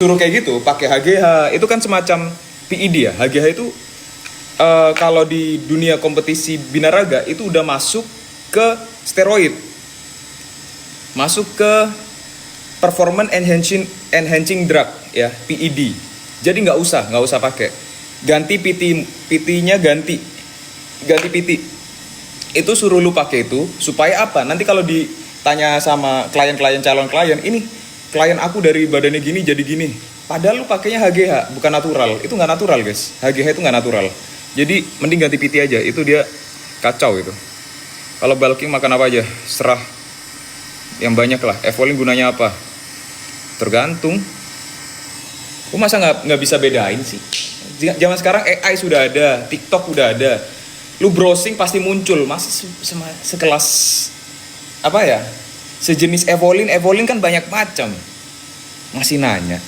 suruh kayak gitu pakai HGH itu kan semacam PED ya. HGH itu kalau di dunia kompetisi binaraga itu udah masuk ke steroid, masuk ke performance enhancing drug ya, PED. Jadi nggak usah pakai, ganti PT-nya ganti PT. Itu suruh lu pakai itu supaya apa? Nanti kalau ditanya sama klien-klien, calon klien, ini klien aku dari badannya gini jadi gini. Padahal lu pakainya HGH, bukan natural. Itu nggak natural guys. HGH itu nggak natural. Jadi mending ganti PT aja. Itu dia kacau itu. Kalau bulking makan apa aja? Serah yang banyak lah. Evolin gunanya apa? Tergantung. Lu masa nggak bisa bedain sih? Zaman sekarang AI sudah ada, TikTok udah ada. Lu browsing pasti muncul. Masih sekelas apa ya? Sejenis Evolin kan banyak macam. Masih nanya.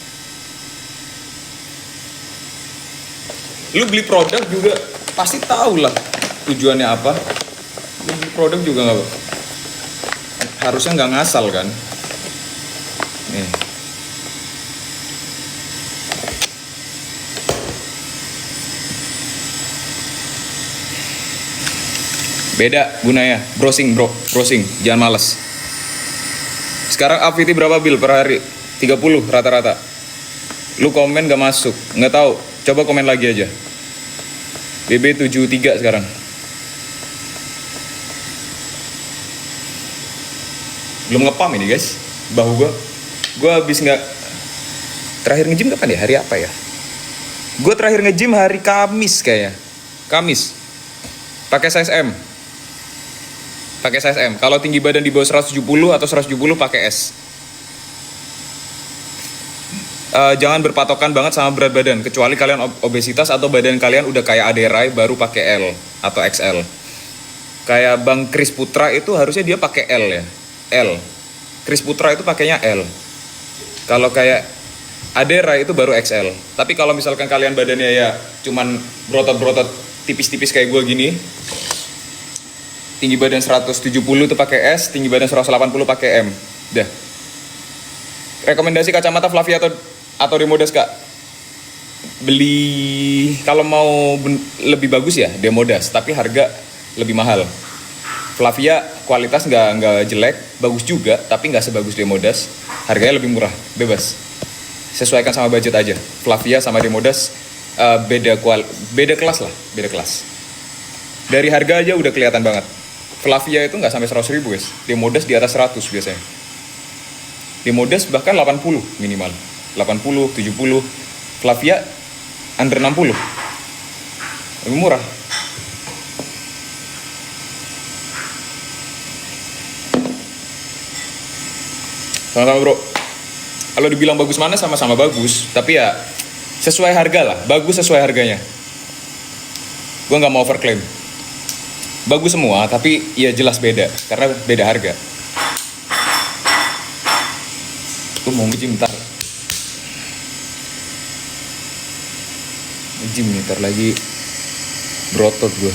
Lu beli produk juga pasti tahu lah tujuannya apa. Lu beli produk juga harusnya nggak ngasal kan. Nih. Beda gunanya. Browsing, jangan males. Sekarang Afiti berapa bil per hari? 30 rata-rata. Lu komen gak masuk, nggak tahu. Coba komen lagi aja. BB73 sekarang. Belum ngepam ini guys. Bahu gua habis nggak. Terakhir nge-gym kapan ya? Hari apa ya? Gue terakhir nge-gym hari Kamis kayaknya. Kamis. Pakai size M. Kalau tinggi badan di bawah 170 atau 170 pakai S. Jangan berpatokan banget sama berat badan, kecuali kalian obesitas atau badan kalian udah kayak Aderai baru pakai L atau XL. Kayak Bang Chris Putra itu harusnya dia pakai L ya. L. Chris Putra itu pakainya L. Kalau kayak Aderai itu baru XL. Tapi kalau misalkan kalian badannya ya cuman berotot-berotot tipis-tipis kayak gue gini, tinggi badan 170 itu pakai S, tinggi badan 180 pakai M. Dah. Rekomendasi kacamata Flavia atau Demodas kak? Beli kalau mau lebih bagus ya Demodas, tapi harga lebih mahal. Flavia kualitas nggak jelek, bagus juga, tapi nggak sebagus Demodas. Harganya lebih murah, bebas. Sesuaikan sama budget aja. Flavia sama Demodas beda kelas lah, beda kelas. Dari harga aja udah kelihatan banget. Flavia itu nggak sampai 100 ribu guys. Demodas di atas 100 biasanya. Demodas bahkan 80 minimal. 80, 70. Flavia under 60. Lebih murah. Sama-sama bro. Kalau dibilang bagus mana sama-sama bagus. Tapi ya sesuai harga lah. Bagus sesuai harganya. Gue nggak mau overclaim. Bagus semua, tapi ya jelas beda. Karena beda harga. Gue mau nge-gym ntar. Nge-gym nih, ntar lagi berotot gue.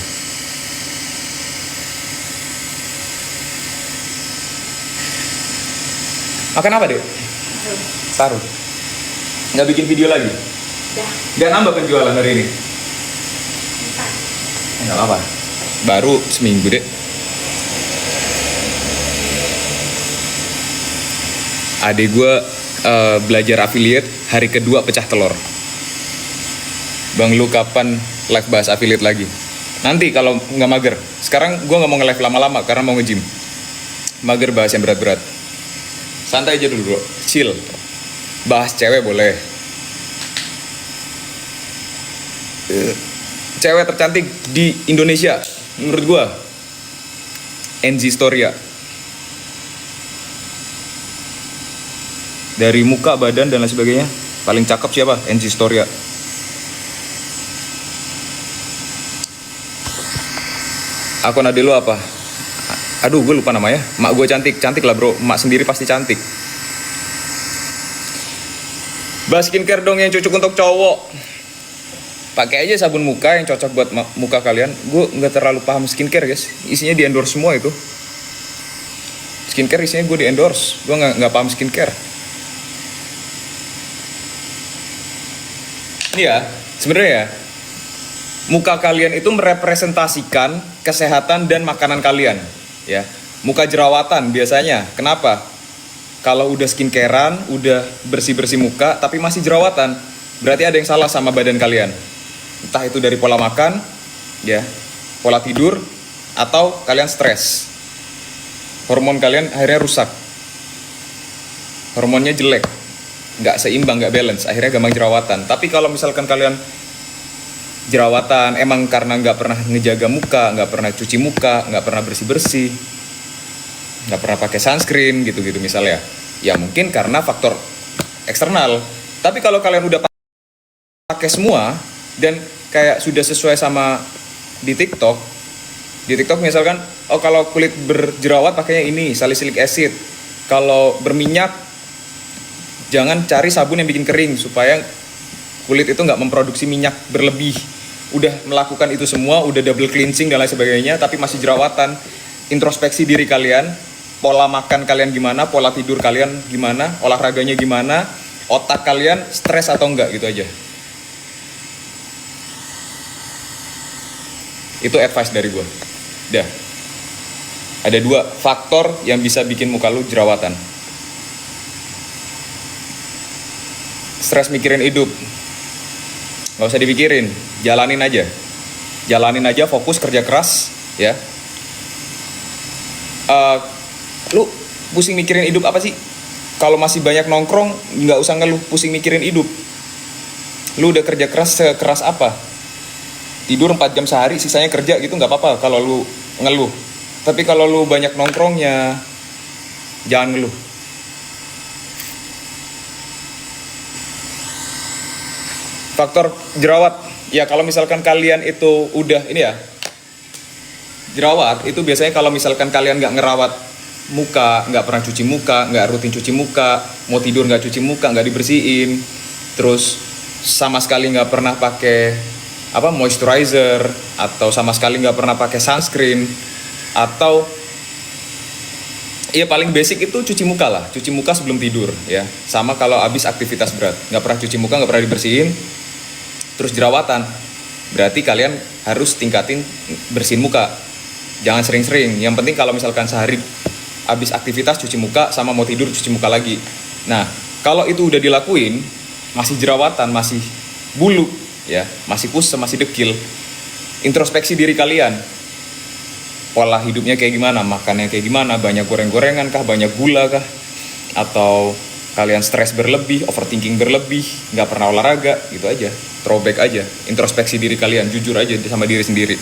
Makan apa deh? Taruh. Nggak bikin video lagi? Nggak nambah penjualan hari ini? Nggak apa. Baru seminggu deh. Adik gue belajar affiliate, hari kedua pecah telur. Bang lu kapan live bahas affiliate lagi? Nanti kalau nggak mager. Sekarang gue nggak mau nge-live lama-lama karena mau nge-gym. Mager bahas yang berat-berat. Santai aja dulu bro, chill. Bahas cewek boleh. Cewek tercantik di Indonesia menurut gue Enzi Storia. Dari muka, badan, dan lain sebagainya paling cakep siapa? Enzi Storia. Akun adek lu apa? Aduh gue lupa namanya. Mak gue cantik lah bro. Mak sendiri pasti cantik. Bahas skincare dong yang cocok untuk cowok. Pakai aja sabun muka yang cocok buat muka kalian. Gue nggak terlalu paham skincare guys. Isinya di endorse semua itu. Skincare isinya gue di endorse. Gue nggak paham skincare. ya, sebenarnya ya, muka kalian itu merepresentasikan kesehatan dan makanan kalian, ya. Muka jerawatan biasanya, kenapa? Kalau udah skincarean, udah bersih-bersih muka, tapi masih jerawatan, berarti ada yang salah sama badan kalian. Entah itu dari pola makan, ya, pola tidur, atau kalian stres. Hormon kalian akhirnya rusak. Hormonnya jelek, nggak seimbang, nggak balance, akhirnya gampang jerawatan. Tapi kalau misalkan kalian jerawatan emang karena nggak pernah ngejaga muka, nggak pernah cuci muka, nggak pernah bersih-bersih, nggak pernah pakai sunscreen gitu-gitu misalnya, ya mungkin karena faktor eksternal. Tapi kalau kalian udah pakai semua dan kayak sudah sesuai sama di TikTok misalkan, oh kalau kulit berjerawat pakainya ini salicylic acid, kalau berminyak jangan cari sabun yang bikin kering supaya kulit itu nggak memproduksi minyak berlebih. Udah melakukan itu semua, udah double cleansing dan lain sebagainya, tapi masih jerawatan. Introspeksi diri kalian, pola makan kalian gimana, pola tidur kalian gimana, olahraganya gimana, otak kalian stres atau enggak, gitu aja. Itu advice dari gue. Dah. Ada 2 faktor yang bisa bikin muka lu jerawatan. Stres mikirin hidup, nggak usah dipikirin, jalanin aja, fokus kerja keras, ya. Lu pusing mikirin hidup apa sih? Kalau masih banyak nongkrong, nggak usah ngeluh pusing mikirin hidup. Lu udah kerja keras sekeras apa? Tidur 4 jam sehari, sisanya kerja gitu, nggak apa-apa kalau lu ngeluh. Tapi kalau lu banyak nongkrongnya, jangan ngeluh. Faktor jerawat, ya kalau misalkan kalian itu udah ini ya, jerawat itu biasanya kalau misalkan kalian nggak ngerawat muka, nggak pernah cuci muka, nggak rutin cuci muka, mau tidur nggak cuci muka, nggak dibersihin, terus sama sekali nggak pernah pakai moisturizer, atau sama sekali nggak pernah pakai sunscreen, atau ya paling basic itu cuci muka lah, cuci muka sebelum tidur, ya. Sama kalau habis aktivitas berat, nggak pernah cuci muka, nggak pernah dibersihin, terus jerawatan, berarti kalian harus tingkatin bersihin muka. Jangan sering-sering, yang penting kalau misalkan sehari habis aktivitas cuci muka, sama mau tidur cuci muka lagi. Nah, kalau itu udah dilakuin, masih jerawatan, masih bulu, ya, masih kusam, masih dekil, introspeksi diri kalian. Pola hidupnya kayak gimana, makannya kayak gimana, banyak goreng-gorengan kah, banyak gula kah, atau kalian stres berlebih, overthinking berlebih, nggak pernah olahraga, gitu aja. Throwback aja, introspeksi diri kalian, jujur aja sama diri sendiri.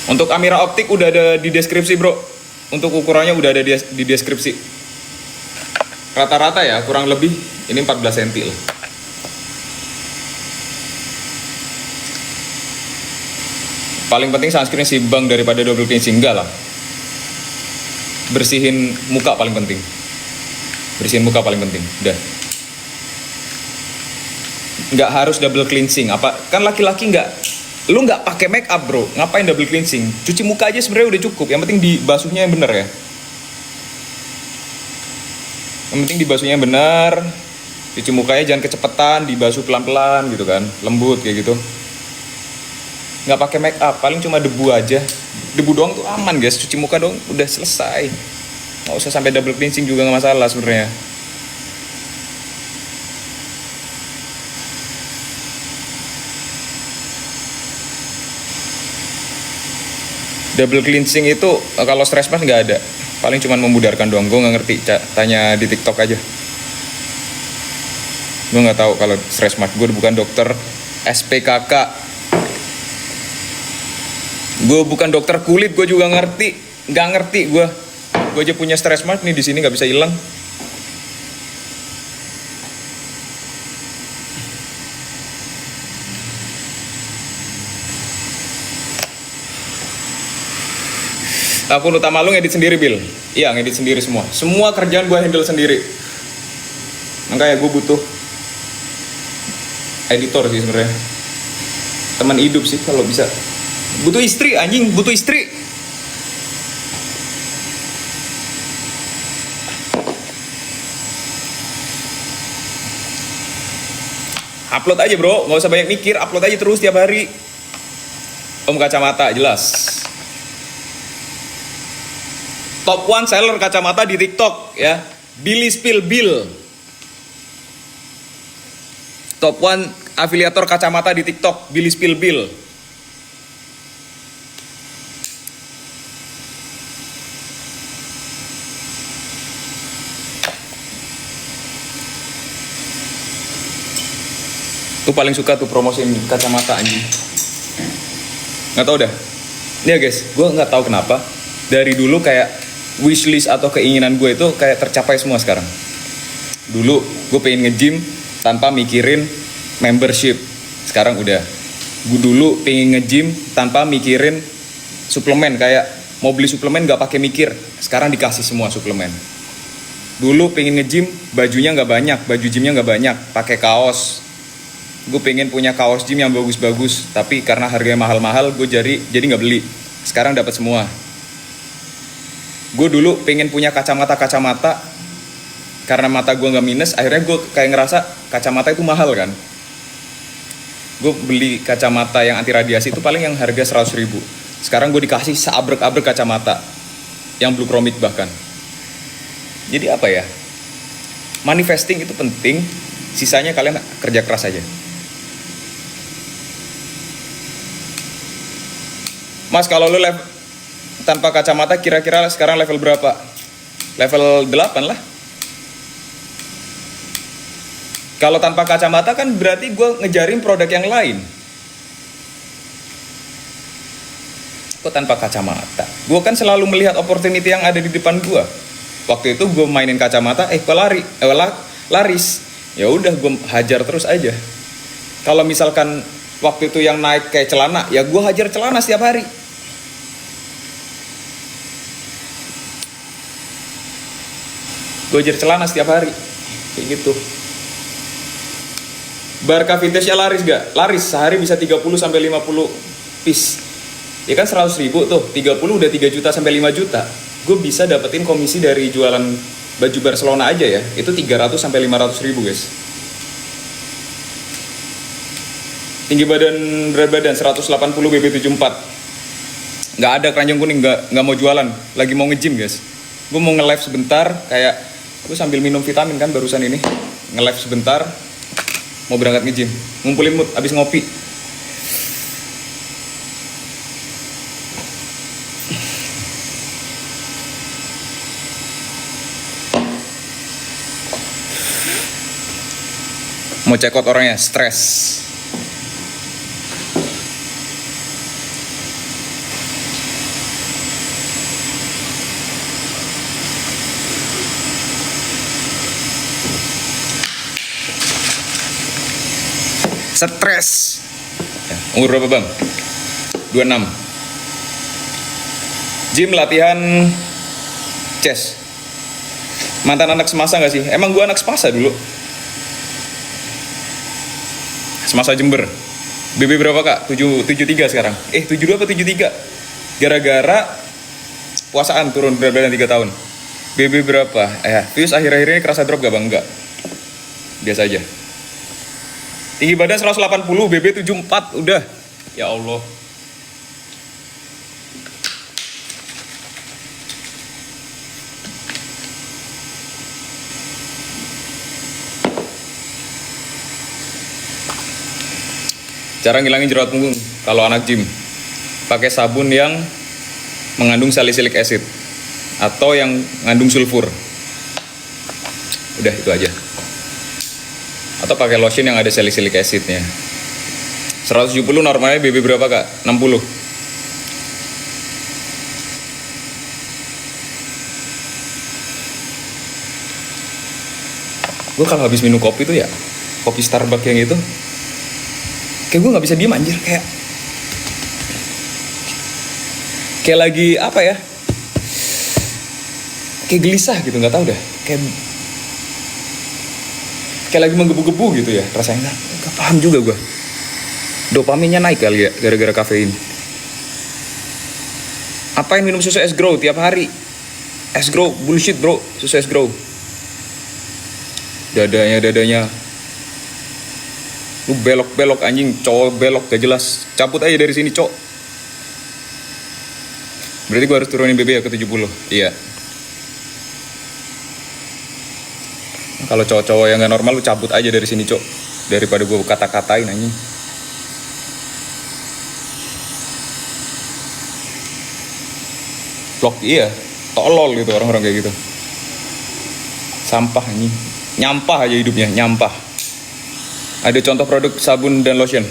Untuk Amira Optik udah ada di deskripsi, bro. Untuk ukurannya udah ada di deskripsi. Rata-rata ya, kurang lebih ini 14 cm lah. Paling penting sunscreen seimbang daripada double cleansing, enggak lah. Bersihin muka paling penting. Udah. Nggak harus double cleansing. Kan laki-laki lu nggak pakai make up, bro. Ngapain double cleansing? Cuci muka aja sebenarnya udah cukup. Yang penting dibasuhnya yang bener ya. Cuci mukanya jangan kecepetan, dibasuh pelan-pelan gitu kan, lembut kayak gitu. Nggak pakai make up, paling cuma debu aja. Debu doang tuh aman guys, cuci muka dong udah selesai. Nggak usah sampai double cleansing juga nggak masalah sebenarnya. Double cleansing itu kalau stress mas nggak ada, paling cuma memudarkan doang. Gue nggak ngerti, tanya di TikTok aja. Gue nggak tahu kalau stress mas. Gue bukan dokter SPKK. Gue bukan dokter kulit, gue juga nggak ngerti gue aja punya stress mark nih di sini nggak bisa hilang. Akun utama lu ngedit sendiri, Bil? Iya, ngedit sendiri semua kerjaan gue handle sendiri. Makanya gue butuh editor sih sebenarnya, teman hidup sih kalau bisa. Butuh istri, anjing, butuh istri. Upload aja bro, nggak usah banyak mikir, upload aja terus tiap hari. Om kacamata jelas. Top 1 seller kacamata di TikTok ya. Billy Spill Bill. Top 1 afiliator kacamata di TikTok, Billy Spill Bill. Tuh paling suka tuh promosiin kacamata anjing. Nggak tahu dah. Nih ya guys, gue nggak tahu kenapa dari dulu kayak wishlist atau keinginan gue itu kayak tercapai semua sekarang. Dulu gue pengen nge-gym tanpa mikirin membership. Sekarang udah. Gue dulu pengen nge-gym tanpa mikirin suplemen, kayak mau beli suplemen nggak pakai mikir. Sekarang dikasih semua suplemen. Dulu pengen nge-gym, bajunya nggak banyak, baju gymnya nggak banyak, pakai kaos. Gue pengen punya kaos gym yang bagus-bagus, tapi karena harganya mahal-mahal, gue jadi nggak beli. Sekarang dapat semua. Gue dulu pengen punya kacamata, karena mata gue nggak minus, akhirnya gue kayak ngerasa kacamata itu mahal kan. Gue beli kacamata yang anti radiasi itu paling yang harga 100.000. Sekarang gue dikasih seabrek-abrek kacamata, yang blue chromic bahkan. Jadi apa ya? Manifesting itu penting, sisanya kalian kerja keras aja. Mas, kalau lu tanpa kacamata kira-kira sekarang level berapa? Level 8 lah. Kalau tanpa kacamata kan berarti gue ngejarin produk yang lain. Kok tanpa kacamata? Gue kan selalu melihat opportunity yang ada di depan gue. Waktu itu gue mainin kacamata, laris. Ya udah gue hajar terus aja. Kalau misalkan waktu itu yang naik kayak celana, ya gue hajar celana setiap hari. Gue hajar celana setiap hari, kayak gitu. Barca vintage-nya laris gak? Laris, sehari bisa 30-50 piece. Ya kan 100.000 tuh, 30 udah 3 juta sampai 5 juta. Gue bisa dapetin komisi dari jualan baju Barcelona aja ya, itu 300 sampai 500 ribu guys. Tinggi badan, berat badan 180 BB74. Nggak ada keranjang kuning, nggak mau jualan, lagi mau nge-gym guys. Gue mau nge-live sebentar, kayak gue sambil minum vitamin kan barusan ini. Nge-live sebentar, mau berangkat nge-gym, ngumpulin mood, abis ngopi. Mau check out orangnya, stres. Stres. Umur berapa bang? 26. Gym latihan chest. Mantan anak semasa gak sih? Emang gue anak semasa dulu. Semasa Jember. BB berapa kak? 73 sekarang. 72 apa 73? Gara-gara puasaan turun berat badan 3 tahun. BB berapa? Terus akhir-akhir ini kerasa drop gak bang? Enggak. Biasa aja. Tinggi badan 180, BB 74, udah. Ya Allah. Cara ngilangin jerawat punggung kalau anak gym, pakai sabun yang mengandung salicylic acid atau yang mengandung sulfur. Udah itu aja. Atau pakai lotion yang ada salicylic acidnya. 170 normalnya BB berapa kak? 60. Gue kalau habis minum kopi tuh ya, kopi Starbucks yang itu, kayak gue nggak bisa diem anjir, kayak lagi apa ya, kayak gelisah gitu, nggak tahu dah, kayak lagi menggebu-gebu gitu ya rasanya. Nggak paham juga gue, dopaminnya naik kali ya gara-gara kafein. Apain minum susu es grow tiap hari? Es grow, bullshit bro, susu es grow. Dadanya. Lu belok anjing, cowok belok gak jelas. Cabut aja dari sini, cowok. Berarti gue harus turunin BB ya ke 70. Iya. Kalau cowok-cowok yang gak normal lu cabut aja dari sini, cowok. Daripada gue kata-katain anjing. Blok iya, tolol gitu orang-orang kayak gitu. Sampah anjing. Nyampah aja hidupnya, nyampah. Ada contoh produk sabun dan lotion.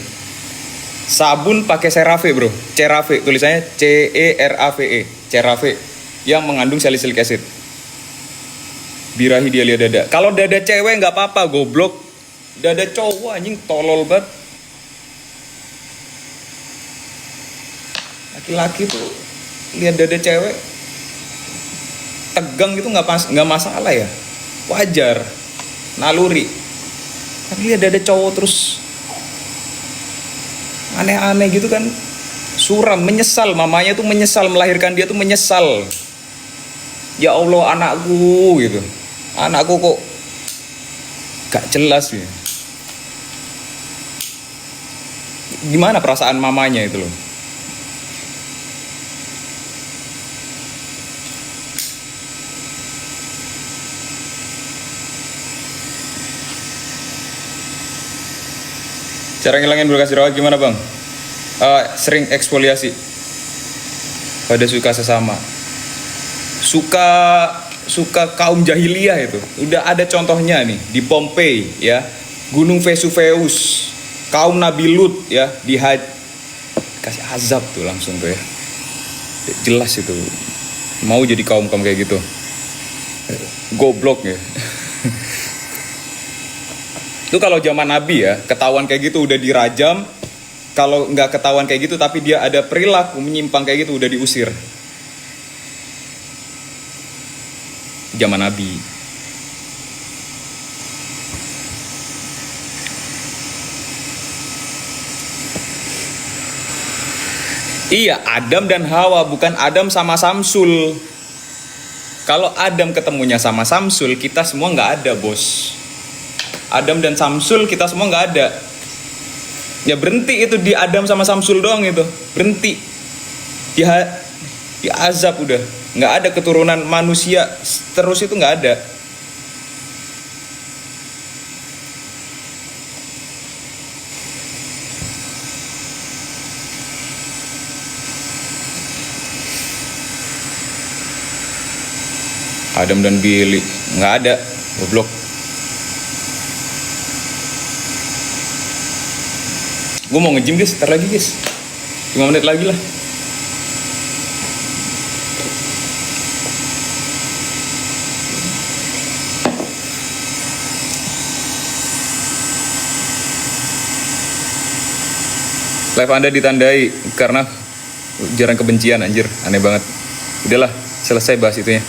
Sabun pakai CeraVe bro, CeraVe tulisannya CERAVE, CeraVe yang mengandung salicylic acid. Birahi dia lihat dada. Kalau dada cewek nggak apa-apa, goblok. Dada cowok anjing tolol banget. Laki-laki tuh lihat dada cewek tegang gitu nggak masalah ya, wajar, naluri. Tapi lihat dada cowok terus aneh-aneh gitu kan, suram, menyesal. Mamanya tuh menyesal melahirkan dia tuh menyesal. Ya Allah anakku gitu, anakku kok gak jelas ya. Gimana perasaan mamanya itu loh. Cara ngilangin bekas jerawat gimana bang? Sering eksfoliasi pada suka sesama. Suka kaum jahiliyah itu. Udah ada contohnya nih di Pompei ya. Gunung Vesuvius, kaum Nabi Lut ya, kasih azab tuh langsung tuh ya. Jelas itu. Mau jadi kaum kayak gitu. Goblok ya. Itu kalau zaman Nabi ya, ketahuan kayak gitu udah dirajam. Kalau nggak ketahuan kayak gitu tapi dia ada perilaku menyimpang kayak gitu udah diusir. Zaman Nabi. Iya, Adam dan Hawa, bukan Adam sama Samsul. Kalau Adam ketemunya sama Samsul, kita semua nggak ada bos. Adam dan Samsul kita semua nggak ada. Ya berhenti itu di Adam sama Samsul doang itu, berhenti. Di azab udah, nggak ada keturunan manusia terus itu nggak ada. Adam dan Billy nggak ada, goblok. Gue mau nge-gym guys, ntar lagi guys 5 menit lagi lah. Live Anda ditandai karena jarang kebencian anjir, aneh banget. Udahlah, selesai bahas itunya.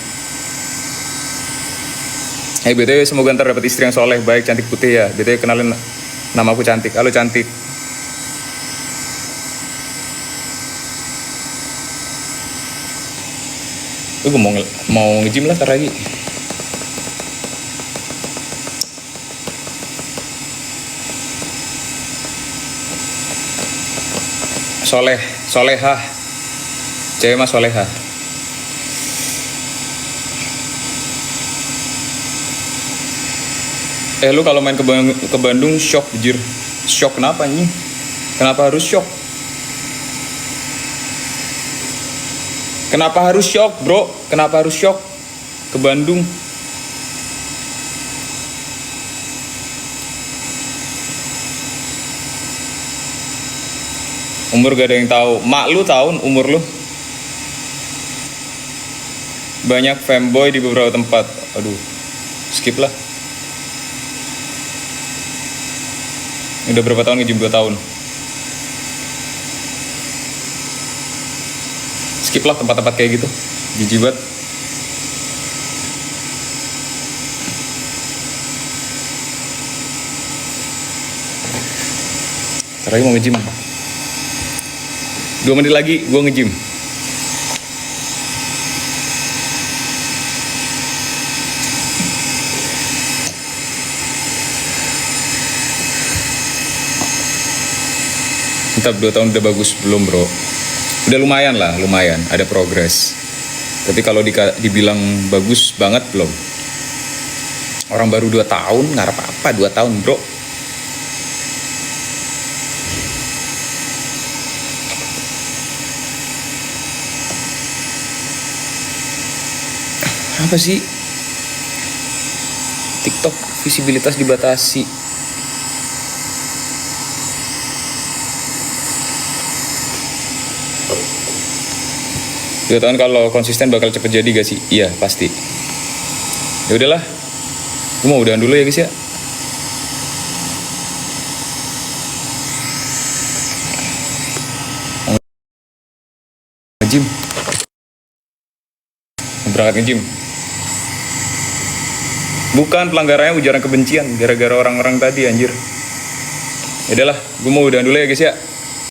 BTW semoga ntar dapat istri yang soleh, baik, cantik, putih ya. BTW kenalin, nama aku Cantik. Halo Cantik. Gue mau nge-gym lah ntar lagi. Solehah. Cewek mah solehah. Lu kalau main ke Bandung shock jir. Shock kenapa nih? Kenapa harus shock? Kenapa harus shock bro? Kenapa harus shock ke Bandung? Umur gak ada yang tahu. Mak lu tahu umur lu? Banyak fanboy di beberapa tempat. Aduh, skip lah. Udah berapa tahun nge-gym? 2 tahun. Skip lah tempat-tempat kayak gitu, jijik banget. Ntar lagi mau nge-gym 2 menit lagi gue nge-gym. Mantap, 2 tahun udah bagus belum bro? Udah lumayan lah, lumayan, ada progres. Tapi kalau dibilang bagus banget belum. Orang baru 2 tahun, ngarep apa 2 tahun bro? Apa sih? TikTok visibilitas dibatasi. Dua tahun kalau konsisten bakal cepet jadi gak sih? Iya pasti. Ya udahlah, gue mau udahan dulu ya guys ya. Nge-gym. Berangkat nge-gym. Bukan, pelanggarannya ujaran kebencian gara-gara orang-orang tadi anjir. Ya udahlah, gue mau udahan dulu ya guys ya.